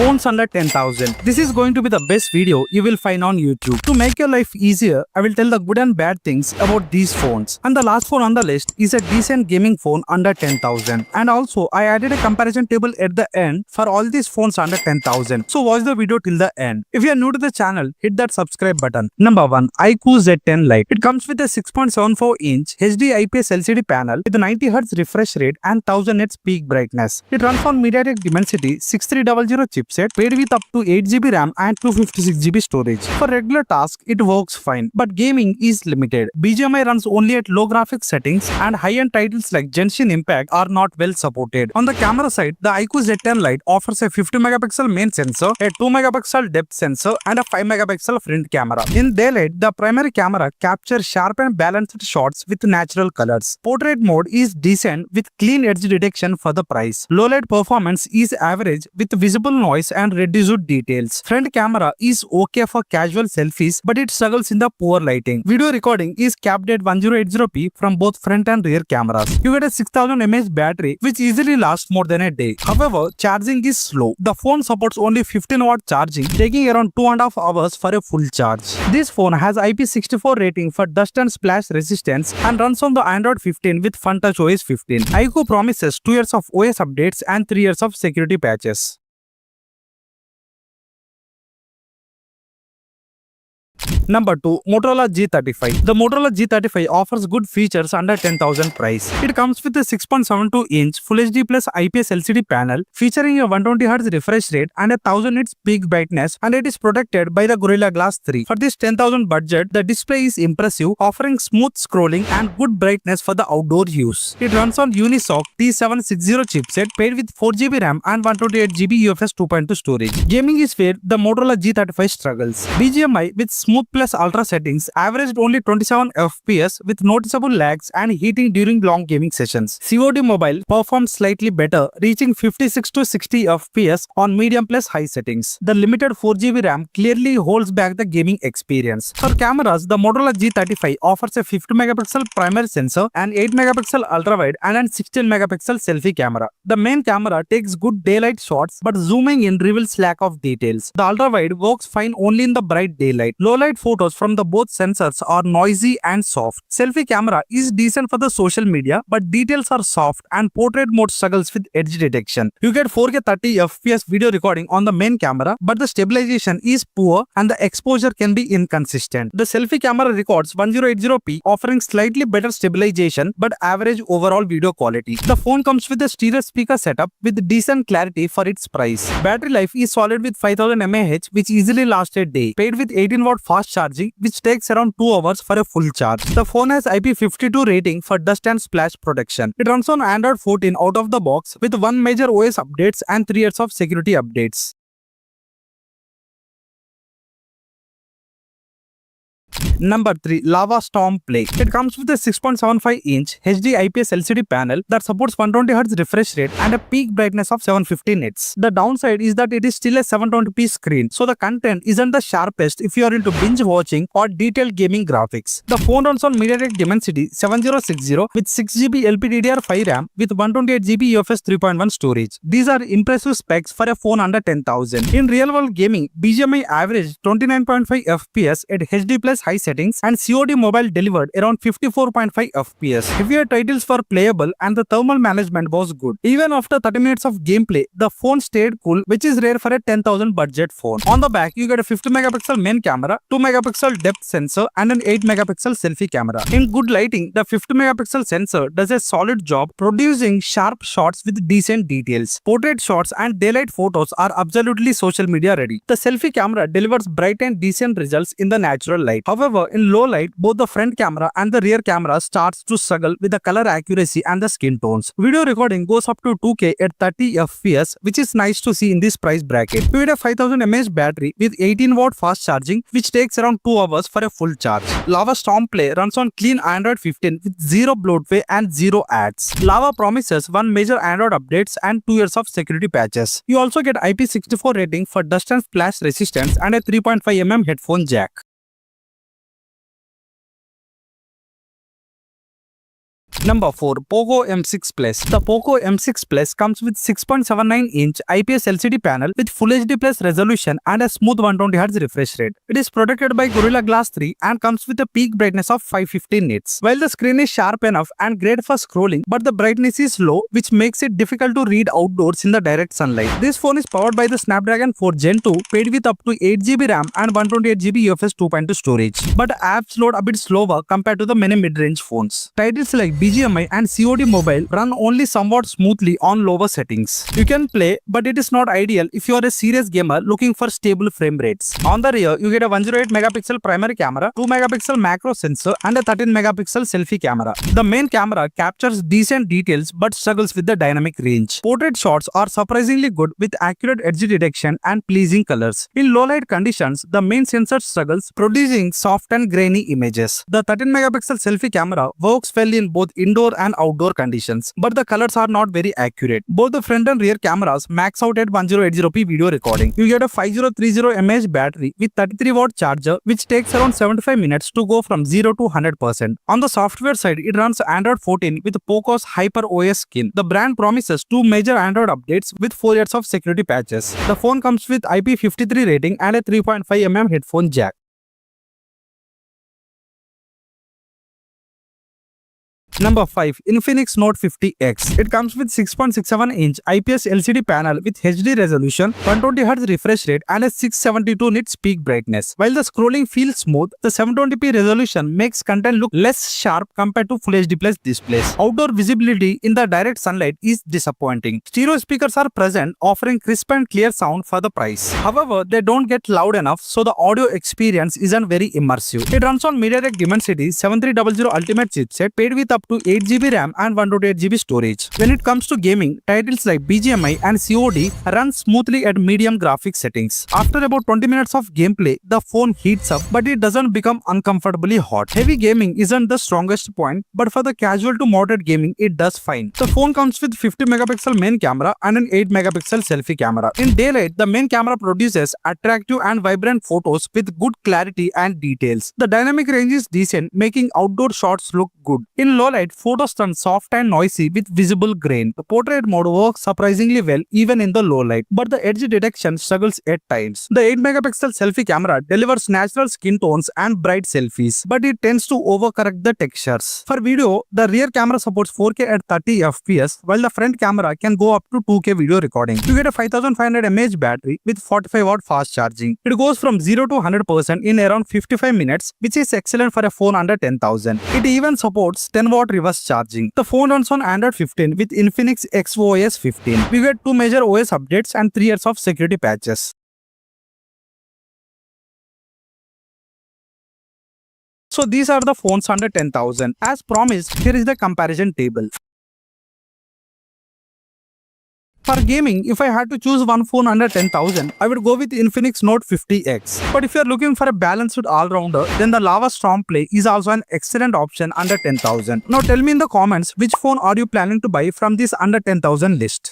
Phones under 10,000. This is going to be the best video you will find on YouTube. To make your life easier, I will tell the good and bad things about these phones. And the last phone on the list is a decent gaming phone under 10,000. And also, I added a comparison table at the end for all these phones under 10,000. So watch the video till the end. If you are new to the channel, hit that subscribe button. Number 1. iQOO Z10 Lite. It comes with a 6.74-inch HD IPS LCD panel with 90Hz refresh rate and 1000 nits peak brightness. It runs on MediaTek Dimensity 6300 chipset paired with up to 8GB RAM and 256GB storage. For regular tasks, it works fine, but gaming is limited. BGMI runs only at low graphics settings and high-end titles like Genshin Impact are not well supported. On the camera side, the iQOO Z10 Lite offers a 50MP main sensor, a 2MP depth sensor and a 5MP front camera. In daylight, the primary camera captures sharp and balanced shots with natural colors. Portrait mode is decent with clean edge detection for the price. Low light performance is average with visible noise and reduced details. Front camera is okay for casual selfies, but it struggles in the poor lighting. Video recording is capped at 1080p from both front and rear cameras. You get a 6000 mAh battery which easily lasts more than a day. However, charging is slow. The phone supports only 15W charging, taking around 2.5 hours for a full charge. This phone has IP64 rating for dust and splash resistance and runs on the Android 15 with FunTouch OS 15. iQOO promises 2 years of OS updates and 3 years of security patches. Number 2. Motorola G35. The Motorola G35 offers good features under 10,000 price. It comes with a 6.72-inch Full HD Plus IPS LCD panel featuring a 120Hz refresh rate and a 1000 nits peak brightness, and it is protected by the Gorilla Glass 3. For this 10,000 budget, the display is impressive, offering smooth scrolling and good brightness for the outdoor use. It runs on Unisoc T760 chipset paired with 4GB RAM and 128GB UFS 2.2 storage. Gaming is where the Motorola G35 struggles. BGMI with Smooth Plus Ultra settings averaged only 27 FPS with noticeable lags and heating during long gaming sessions. COD Mobile performs slightly better, reaching 56 to 60 FPS on medium plus high settings. The limited 4GB RAM clearly holds back the gaming experience. For cameras, the Motorola G35 offers a 50MP primary sensor, an 8MP ultrawide and a 16MP selfie camera. The main camera takes good daylight shots, but zooming in reveals lack of details. The ultrawide works fine only in the bright daylight. Low light photos from the both sensors are noisy and soft. Selfie camera is decent for the social media, but details are soft and portrait mode struggles with edge detection. You get 4K 30fps video recording on the main camera, but the stabilization is poor and the exposure can be inconsistent. The selfie camera records 1080p, offering slightly better stabilization but average overall video quality. The phone comes with a stereo speaker setup with decent clarity for its price. Battery life is solid with 5000 mAh, which easily lasts a day, paired with 18W fast charging, which takes around 2 hours for a full charge. The phone has IP52 rating for dust and splash protection. It runs on Android 14 out of the box with 1 major OS updates and 3 years of security updates. Number 3. Lava Storm Play. It comes with a 6.75-inch HD IPS LCD panel that supports 120Hz refresh rate and a peak brightness of 750 nits. The downside is that it is still a 720p screen, so the content isn't the sharpest if you are into binge watching or detailed gaming graphics. The phone runs on MediaTek Dimensity 7060 with 6GB LPDDR5 RAM with 128GB UFS 3.1 storage. These are impressive specs for a phone under 10,000. In real-world gaming, BGMI averaged 29.5 FPS at HD plus high settings, and COD Mobile delivered around 54.5 FPS. Heavier titles were playable and the thermal management was good. Even after 30 minutes of gameplay, the phone stayed cool, which is rare for a 10,000 budget phone. On the back, you get a 50MP main camera, 2MP depth sensor and an 8MP selfie camera. In good lighting, the 50MP sensor does a solid job producing sharp shots with decent details. Portrait shots and daylight photos are absolutely social media ready. The selfie camera delivers bright and decent results in the natural light. However, in low light, both the front camera and the rear camera starts to struggle with the color accuracy and the skin tones. Video recording goes up to 2K at 30 FPS, which is nice to see in this price bracket. You get a 5000 mAh battery with 18W fast charging, which takes around 2 hours for a full charge. Lava Storm Play runs on clean Android 15 with 0 bloatware and 0 ads. Lava promises 1 major Android updates and 2 years of security patches. You also get IP64 rating for dust and splash resistance and a 3.5mm headphone jack. Number 4. Poco M6 Plus. The Poco M6 Plus comes with 6.79-inch IPS LCD panel with Full HD Plus resolution and a smooth 120Hz refresh rate. It is protected by Gorilla Glass 3 and comes with a peak brightness of 550 nits. While the screen is sharp enough and great for scrolling, but the brightness is low, which makes it difficult to read outdoors in the direct sunlight. This phone is powered by the Snapdragon 4 Gen 2, paired with up to 8GB RAM and 128GB UFS 2.2 storage. But apps load a bit slower compared to the many mid-range phones. Titles like BGMI and COD Mobile run only somewhat smoothly on lower settings. You can play, but it is not ideal if you are a serious gamer looking for stable frame rates. On the rear, you get a 108MP primary camera, 2MP macro sensor and a 13MP selfie camera. The main camera captures decent details but struggles with the dynamic range. Portrait shots are surprisingly good with accurate edge detection and pleasing colors. In low light conditions, the main sensor struggles, producing soft and grainy images. The 13MP selfie camera works well in both indoor and outdoor conditions, but the colors are not very accurate. Both the front and rear cameras max out at 1080p video recording. You get a 5030 mAh battery with 33-watt charger, which takes around 75 minutes to go from 0 to 100%. On the software side, it runs Android 14 with Poco's Hyper OS skin. The brand promises 2 major Android updates with 4 years of security patches. The phone comes with IP53 rating and a 3.5mm headphone jack. Number 5. Infinix Note 50X. It comes with 6.67-inch IPS LCD panel with HD resolution, 120Hz refresh rate and a 672 nits peak brightness. While the scrolling feels smooth, the 720p resolution makes content look less sharp compared to Full HD Plus displays. Outdoor visibility in the direct sunlight is disappointing. Stereo speakers are present, offering crisp and clear sound for the price. However, they don't get loud enough, so the audio experience isn't very immersive. It runs on MediaTek Dimensity 7300 Ultimate chipset, paired with up to 8GB RAM and 128GB storage. When it comes to gaming, titles like BGMI and COD run smoothly at medium graphics settings. After about 20 minutes of gameplay, the phone heats up, but it doesn't become uncomfortably hot. Heavy gaming isn't the strongest point, but for the casual to moderate gaming, it does fine. The phone comes with 50MP main camera and an 8MP selfie camera. In daylight, the main camera produces attractive and vibrant photos with good clarity and details. The dynamic range is decent, making outdoor shots look good. In low light, photos turn soft and noisy with visible grain. The portrait mode works surprisingly well even in the low light, but the edge detection struggles at times. The 8MP selfie camera delivers natural skin tones and bright selfies, but it tends to overcorrect the textures. For video, the rear camera supports 4K at 30fps, while the front camera can go up to 2K video recording. You get a 5500 mAh battery with 45-watt fast charging. It goes from 0 to 100% in around 55 minutes, which is excellent for a phone under 10,000. It even supports 10-watt reverse charging. The phone runs on Android 15 with Infinix XOS 15. We get 2 major OS updates and 3 years of security patches. So these are the phones under 10,000. As promised, here is the comparison table. For gaming, if I had to choose one phone under 10,000, I would go with Infinix Note 50X. But if you are looking for a balanced all-rounder, then the Lava Stormplay is also an excellent option under 10,000. Now tell me in the comments, which phone are you planning to buy from this under 10,000 list?